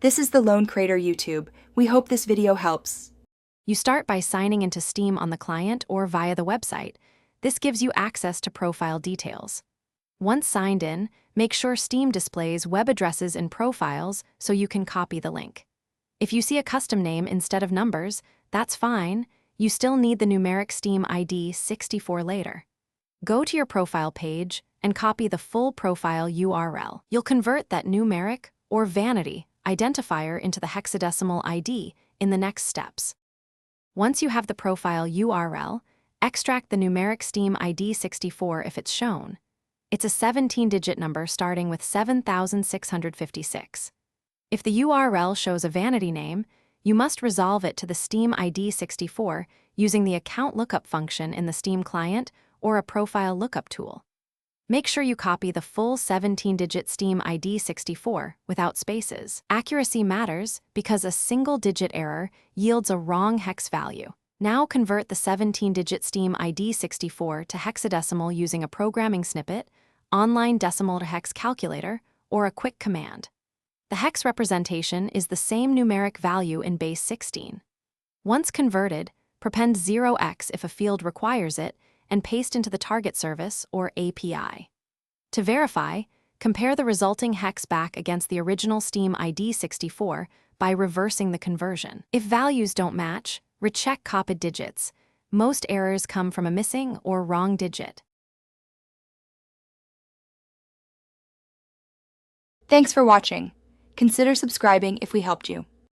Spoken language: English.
This is the Lone Crater YouTube. We hope this video helps. You start by signing into Steam on the client or via the website. This gives you access to profile details. Once signed in, make sure Steam displays web addresses in profiles so you can copy the link. If you see a custom name instead of numbers, that's fine. You still need the numeric Steam ID 64 later. Go to your profile page and copy the full profile URL. You'll convert that numeric or vanity identifier into the hexadecimal ID in the next steps. Once you have the profile URL, extract the numeric Steam ID 64 if it's shown. It's a 17-digit number starting with 7,656. If the URL shows a vanity name, you must resolve it to the Steam ID 64 using the account lookup function in the Steam client or a profile lookup tool. Make sure you copy the full 17-digit Steam ID 64 without spaces. Accuracy matters because a single-digit error yields a wrong hex value. Now convert the 17-digit Steam ID 64 to hexadecimal using a programming snippet, online decimal to hex calculator, or a quick command. The hex representation is the same numeric value in base 16. Once converted, prepend 0x if a field requires it, and paste into the target service or API. To verify, compare the resulting hex back against the original Steam ID 64 by reversing the conversion. If values don't match, recheck copied digits. Most errors come from a missing or wrong digit. Thanks for watching. Consider subscribing if we helped you.